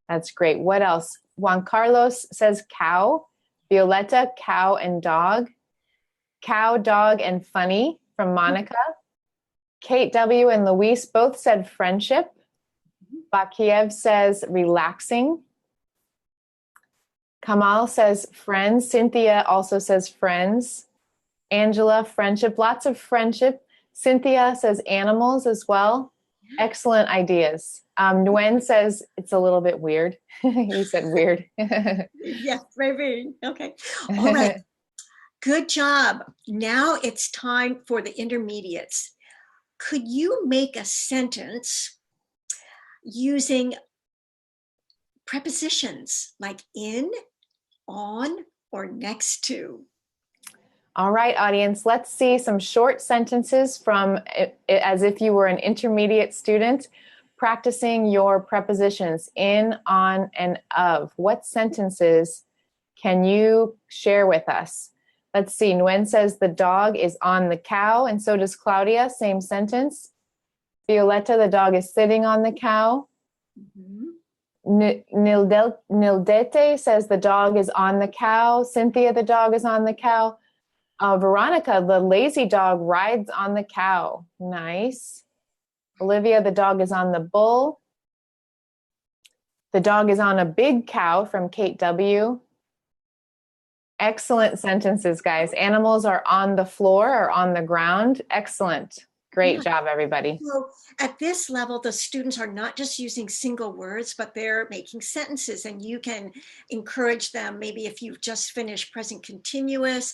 That's great. What else? Juan Carlos says cow. Violetta, cow and dog. Cow, dog, and funny from Monica. Kate W. and Luis both said friendship. Bakiev says relaxing. Kamal says friends. Cynthia also says friends. Angela, friendship. Lots of friendship. Cynthia says animals as well. Excellent ideas. Nguyen says it's a little bit weird. He said weird. Yes, maybe. Okay. All right. Good job. Now it's time for the intermediates. Could you make a sentence using prepositions like in, on, or next to? All right, audience, let's see some short sentences from as if you were an intermediate student practicing your prepositions in, on, and of. What sentences can you share with us? Let's see. Nguyen says the dog is on the cow, and so does Claudia. Same sentence. Violetta, the dog is sitting on the cow. Nildete says the dog is on the cow. Cynthia, the dog is on the cow. Veronica, the lazy dog rides on the cow. Nice. Olivia, the dog is on the bull. The dog is on a big cow from Kate W. Excellent sentences, guys. Animals are on the floor or on the ground. Excellent. Great job, everybody. So at this level, the students are not just using single words, but they're making sentences, and you can encourage them. Maybe if you've just finished present continuous,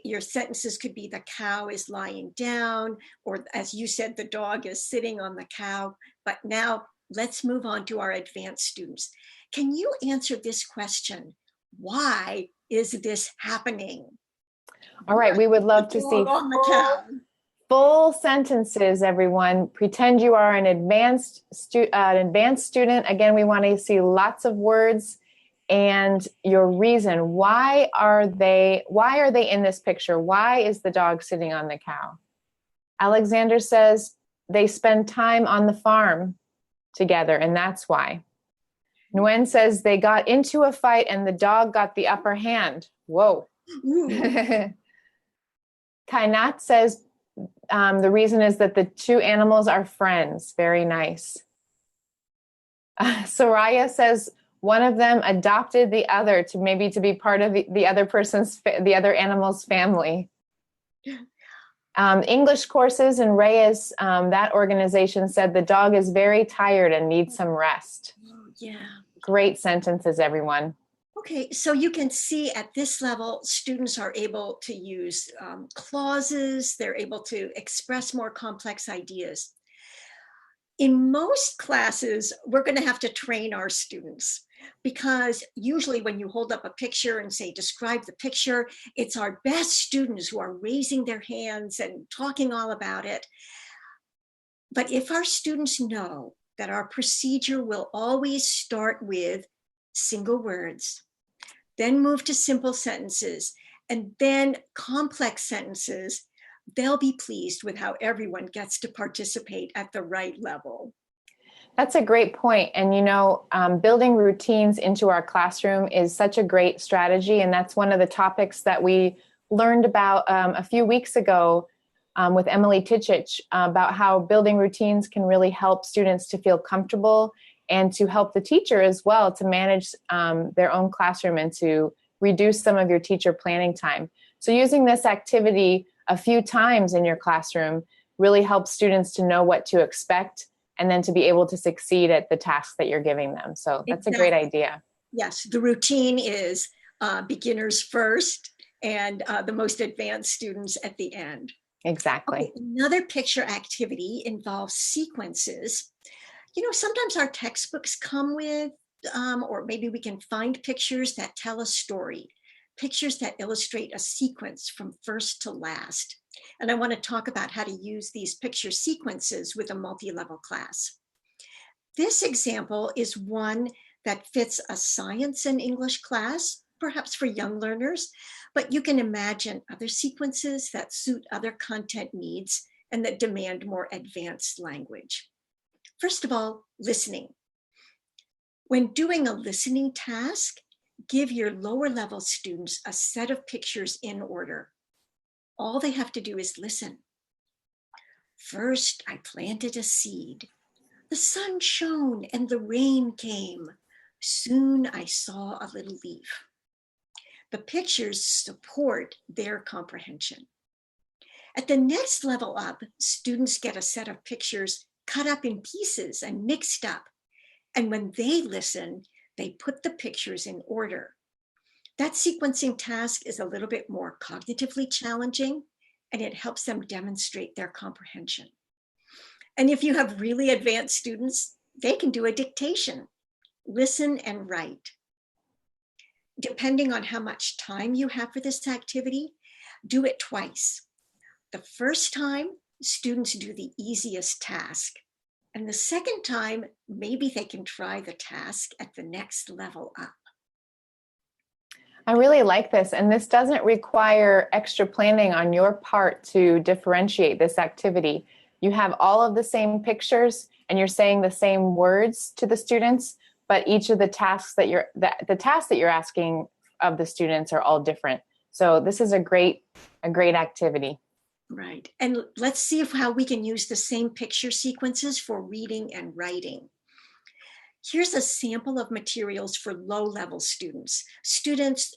your sentences could be the cow is lying down, or as you said, the dog is sitting on the cow. But now let's move on to our advanced students. Can you answer this question? Why is this happening? All right, we would love to see on the cow. Full sentences, everyone. Pretend you are an advanced student. Again, we want to see lots of words and your reason. Why are they in this picture? Why is the dog sitting on the cow? Alexander says they spend time on the farm together, and that's why. Nguyen says they got into a fight and the dog got the upper hand. Whoa. Kainat says the reason is that the two animals are friends. Very nice. Soraya says one of them adopted the other to be part of the other animal's family. English courses and Reyes, that organization said the dog is very tired and needs some rest. Oh, yeah. Great sentences, everyone. Okay, so you can see at this level, students are able to use clauses. They're able to express more complex ideas. In most classes, we're going to have to train our students because usually when you hold up a picture and say, describe the picture, it's our best students who are raising their hands and talking all about it. But if our students know that our procedure will always start with single words, then move to simple sentences, and then complex sentences, they'll be pleased with how everyone gets to participate at the right level. That's a great point. And, building routines into our classroom is such a great strategy. And that's one of the topics that we learned about a few weeks ago with Emily Tichich about how building routines can really help students to feel comfortable and to help the teacher as well to manage their own classroom and to reduce some of your teacher planning time. So using this activity a few times in your classroom really helps students to know what to expect and then to be able to succeed at the tasks that you're giving them. So that's Exactly. A great idea. Yes, the routine is beginners first and the most advanced students at the end. Exactly. Okay, another picture activity involves sequences. Sometimes our textbooks come with, or maybe we can find pictures that tell a story, pictures that illustrate a sequence from first to last. And I want to talk about how to use these picture sequences with a multi-level class. This example is one that fits a science and English class, perhaps for young learners, but you can imagine other sequences that suit other content needs and that demand more advanced language. First of all, listening. When doing a listening task, give your lower level students a set of pictures in order. All they have to do is listen. First, I planted a seed. The sun shone and the rain came. Soon I saw a little leaf. The pictures support their comprehension. At the next level up, students get a set of pictures cut up in pieces and mixed up. And when they listen, they put the pictures in order. That sequencing task is a little bit more cognitively challenging, and it helps them demonstrate their comprehension. And if you have really advanced students, they can do a dictation, listen and write. Depending on how much time you have for this activity, do it twice. The first time, students do the easiest task. And the second time, maybe they can try the task at the next level up. I really like this. And this doesn't require extra planning on your part to differentiate this activity. You have all of the same pictures and you're saying the same words to the students, but each of the tasks the tasks that you're asking of the students are all different. So this is a great activity. Right. And let's see how we can use the same picture sequences for reading and writing. Here's a sample of materials for low-level students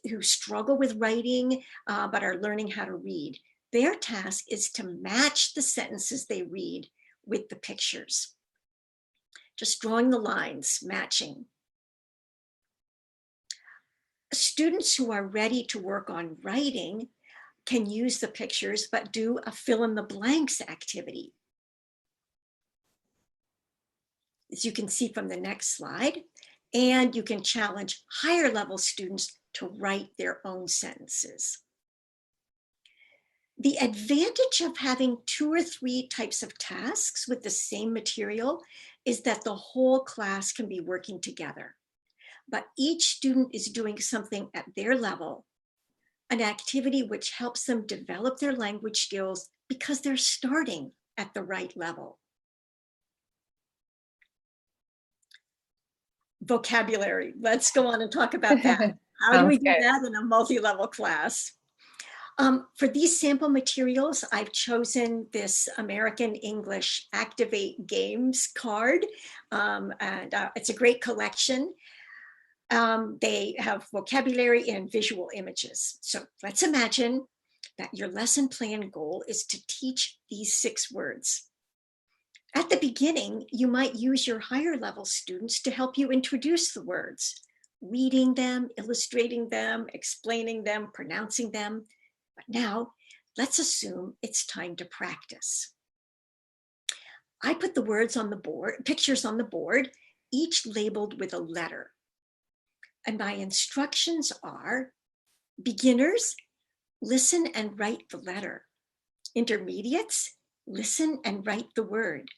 who struggle with writing but are learning how to read. Their task is to match the sentences they read with the pictures. Just drawing the lines, matching. Students who are ready to work on writing can use the pictures, but do a fill in the blanks activity. As you can see from the next slide, and you can challenge higher level students to write their own sentences. The advantage of having 2 or 3 types of tasks with the same material is that the whole class can be working together. But each student is doing something at their level, an activity which helps them develop their language skills because they're starting at the right level. Vocabulary. Let's go on and talk about that. How do we do that in a multi-level class? For these sample materials, I've chosen this American English Activate Games card, and it's a great collection. They have vocabulary and visual images. So let's imagine that your lesson plan goal is to teach these 6 words. At the beginning, you might use your higher level students to help you introduce the words, reading them, illustrating them, explaining them, pronouncing them. But now, let's assume it's time to practice. I put the words on the board, pictures on the board, each labeled with a letter. And my instructions are: beginners, listen and write the letter. Intermediates, listen and write the word.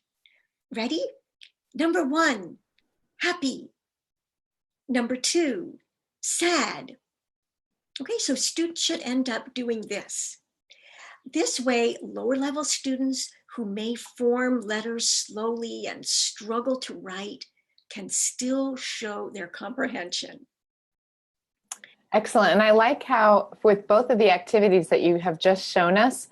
Ready? Number 1, happy. Number 2, sad. Okay, so students should end up doing this. This way, lower level students who may form letters slowly and struggle to write can still show their comprehension. Excellent. And I like how with both of the activities that you have just shown us,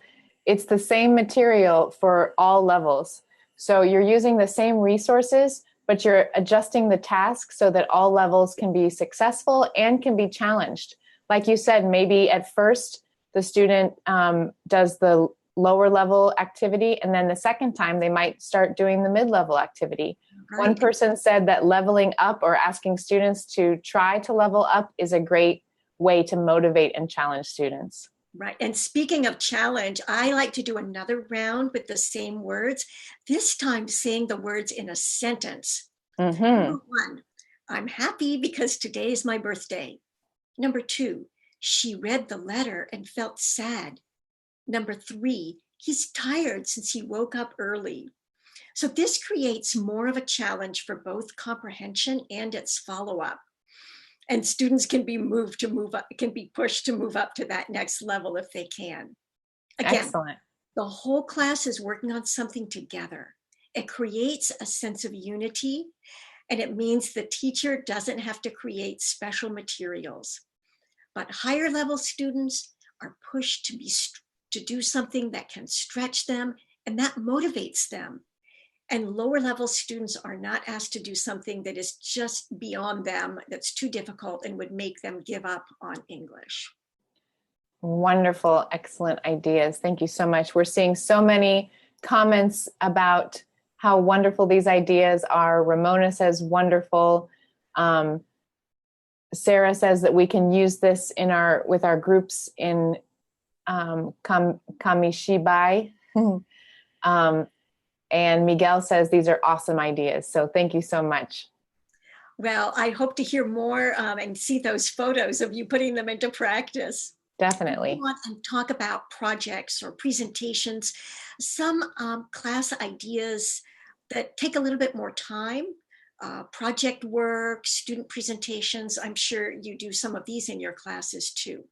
it's the same material for all levels. So you're using the same resources, but you're adjusting the task so that all levels can be successful and can be challenged. Like you said, maybe at first the student does the lower level activity, and then the second time they might start doing the mid-level activity. Right. One person said that leveling up or asking students to try to level up is a great way to motivate and challenge students. Right. And speaking of challenge, I like to do another round with the same words, this time saying the words in a sentence. Mm-hmm. Number 1, I'm happy because today is my birthday. Number 2, she read the letter and felt sad. Number 3, he's tired since he woke up early. So this creates more of a challenge for both comprehension and its follow-up. And students can be pushed to move up to that next level if they can. Again, excellent. The whole class is working on something together. It creates a sense of unity, and it means the teacher doesn't have to create special materials. But higher level students are pushed to do something that can stretch them, and that motivates them. And lower level students are not asked to do something that is just beyond them, that's too difficult and would make them give up on English. Wonderful, excellent ideas. Thank you so much. We're seeing so many comments about how wonderful these ideas are. Ramona says wonderful. Sarah says that we can use this with our groups in Kamishibai. And Miguel says these are awesome ideas. So thank you so much. Well, I hope to hear more and see those photos of you putting them into practice. Definitely. We want to talk about projects or presentations, some class ideas that take a little bit more time, project work, student presentations. I'm sure you do some of these in your classes too.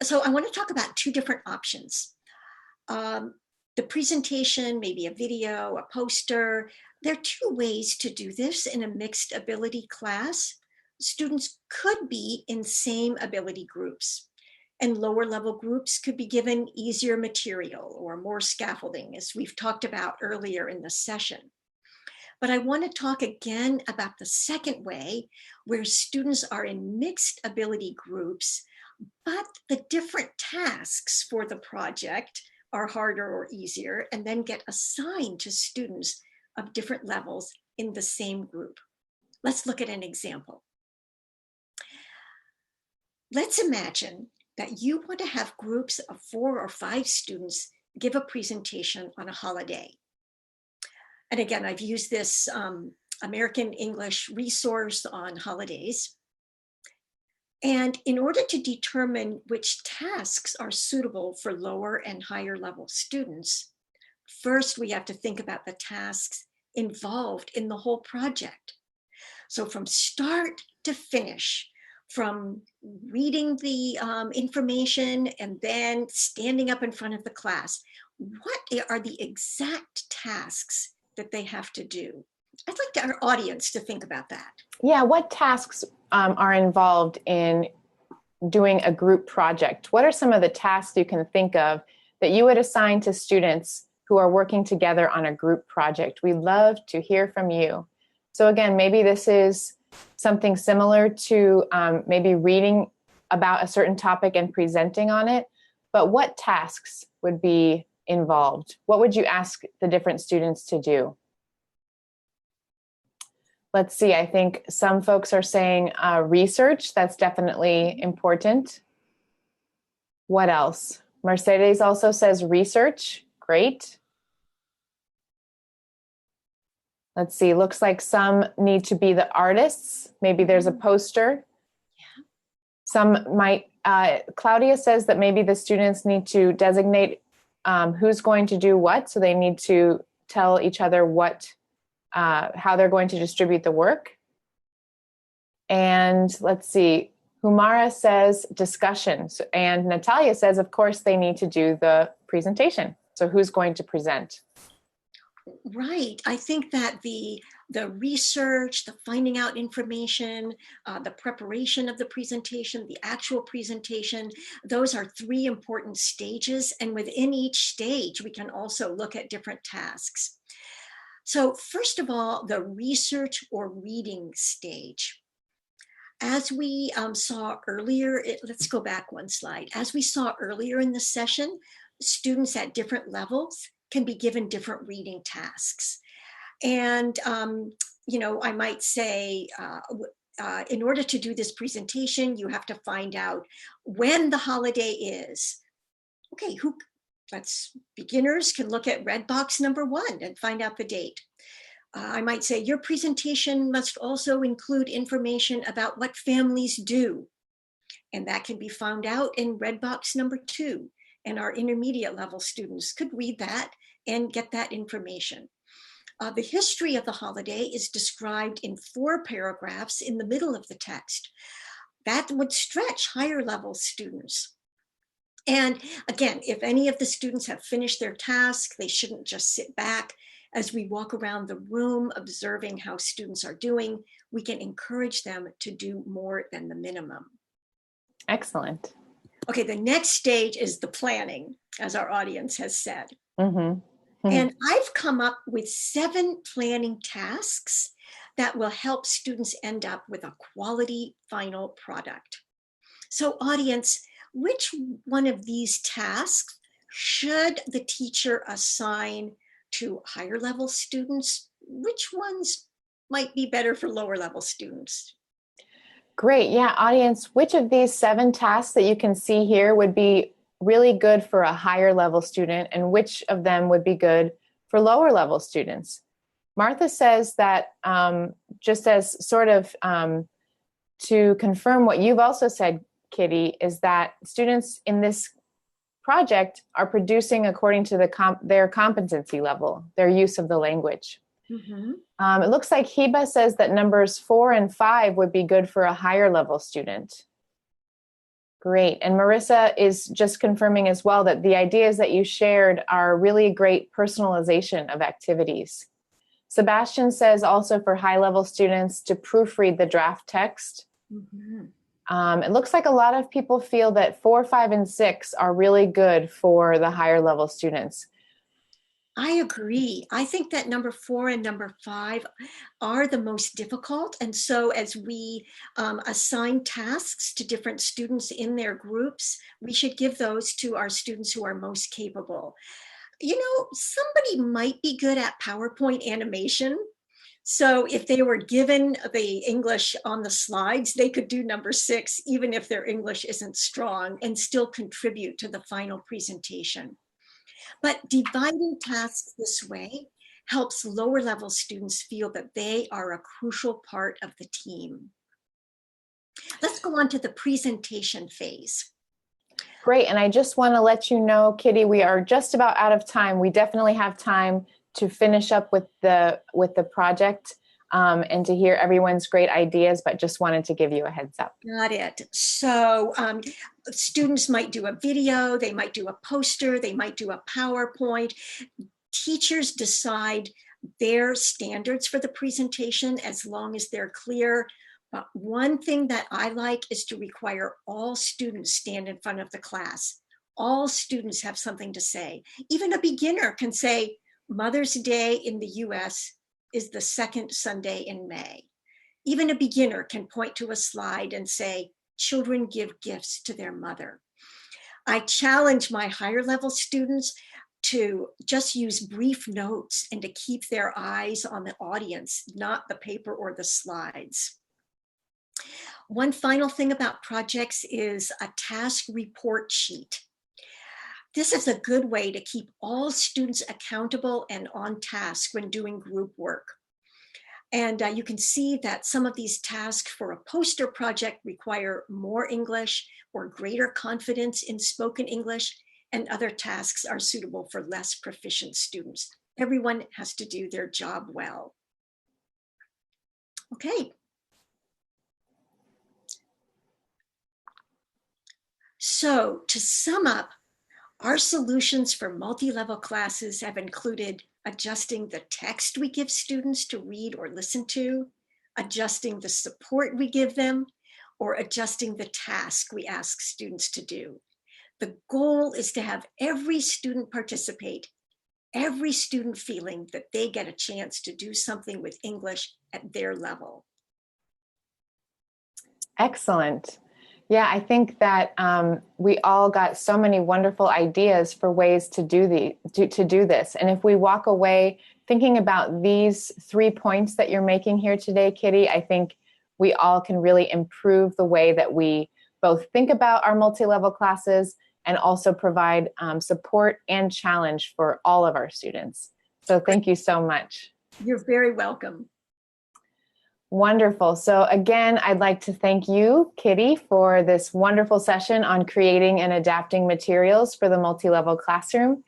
So I want to talk about 2 different options. The presentation, maybe a video, a poster. There are 2 ways to do this in a mixed ability class. Students could be in same ability groups, and lower level groups could be given easier material or more scaffolding, as we've talked about earlier in the session. But I want to talk again about the second way, where students are in mixed ability groups, but the different tasks for the project are harder or easier, and then get assigned to students of different levels in the same group. Let's look at an example. Let's imagine that you want to have groups of 4 or 5 students give a presentation on a holiday. And again, I've used this American English resource on holidays. And in order to determine which tasks are suitable for lower and higher level students, first we have to think about the tasks involved in the whole project. So from start to finish, from reading the information and then standing up in front of the class, what are the exact tasks that they have to do? I'd like our audience to think about that. Yeah, what tasks are involved in doing a group project? What are some of the tasks you can think of that you would assign to students who are working together on a group project? We'd love to hear from you. So again, maybe this is something similar to maybe reading about a certain topic and presenting on it, but what tasks would be involved? What would you ask the different students to do? Let's see, I think some folks are saying research. That's definitely important. What else? Mercedes also says research. Great. Let's see, looks like some need to be the artists. Maybe there's a poster. Yeah. Some might, Claudia says that maybe the students need to designate who's going to do what. So they need to tell each other how they're going to distribute the work. And let's see, Humara says discussions, and Natalia says, of course, they need to do the presentation. So who's going to present? Right. I think that the research, the finding out information, the preparation of the presentation, the actual presentation, those are three important stages. And within each stage, we can also look at different tasks. So first of all, the research or reading stage. As we saw earlier, let's go back one slide. As we saw earlier in the session, students at different levels can be given different reading tasks. And, I might say, in order to do this presentation, you have to find out when the holiday is. Okay, beginners can look at red box number 1 and find out the date. I might say your presentation must also include information about what families do. And that can be found out in red box number 2. And our intermediate level students could read that and get that information. The history of the holiday is described in 4 paragraphs in the middle of the text. That would stretch higher level students. And again, if any of the students have finished their task, they shouldn't just sit back. As we walk around the room observing how students are doing, we can encourage them to do more than the minimum. Excellent. Okay, the next stage is the planning, as our audience has said. Mm-hmm. Mm-hmm. And I've come up with 7 planning tasks that will help students end up with a quality final product. So audience, which one of these tasks should the teacher assign to higher level students? Which ones might be better for lower level students? Great. Yeah, audience, which of these 7 tasks that you can see here would be really good for a higher level student, and which of them would be good for lower level students? Martha says that just as sort of to confirm what you've also said, Kitty, is that students in this project are producing according to their competency level, their use of the language. Mm-hmm. It looks like Heba says that numbers 4 and 5 would be good for a higher level student. Great. And Marissa is just confirming as well that the ideas that you shared are really great personalization of activities. Sebastian says also for high level students to proofread the draft text. Mm-hmm. It looks like a lot of people feel that 4, 5, and 6 are really good for the higher level students. I agree. I think that number 4 and number 5 are the most difficult. And so as we assign tasks to different students in their groups, we should give those to our students who are most capable. Somebody might be good at PowerPoint animation. So if they were given the English on the slides, they could do number 6, even if their English isn't strong, and still contribute to the final presentation. But dividing tasks this way helps lower level students feel that they are a crucial part of the team. Let's go on to the presentation phase. Great, and I just want to let you know, Kitty, we are just about out of time. We definitely have time to finish up with the project and to hear everyone's great ideas, but just wanted to give you a heads up. Got it. So students might do a video, they might do a poster, they might do a PowerPoint. Teachers decide their standards for the presentation as long as they're clear. But one thing that I like is to require all students stand in front of the class. All students have something to say. Even a beginner can say, Mother's Day in the US is the second Sunday in May. Even a beginner can point to a slide and say, children give gifts to their mother. I challenge my higher level students to just use brief notes and to keep their eyes on the audience, not the paper or the slides. One final thing about projects is a task report sheet. This is a good way to keep all students accountable and on task when doing group work. And you can see that some of these tasks for a poster project require more English or greater confidence in spoken English, and other tasks are suitable for less proficient students. Everyone has to do their job well. Okay. So to sum up, our solutions for multi-level classes have included adjusting the text we give students to read or listen to, adjusting the support we give them, or adjusting the task we ask students to do. The goal is to have every student participate, every student feeling that they get a chance to do something with English at their level. Excellent. Yeah, I think that we all got so many wonderful ideas for ways to do this. And if we walk away thinking about these 3 points that you're making here today, Kitty, I think we all can really improve the way that we both think about our multi-level classes and also provide support and challenge for all of our students. So thank you so much. You're very welcome. Wonderful. So again, I'd like to thank you, Kitty, for this wonderful session on creating and adapting materials for the multi-level classroom.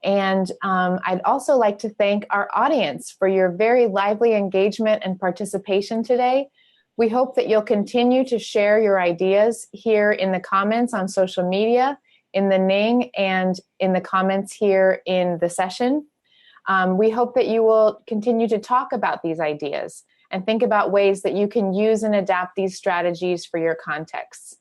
And I'd also like to thank our audience for your very lively engagement and participation today. We hope that you'll continue to share your ideas here in the comments on social media, in the Ning, and in the comments here in the session. We hope that you will continue to talk about these ideas and think about ways that you can use and adapt these strategies for your contexts.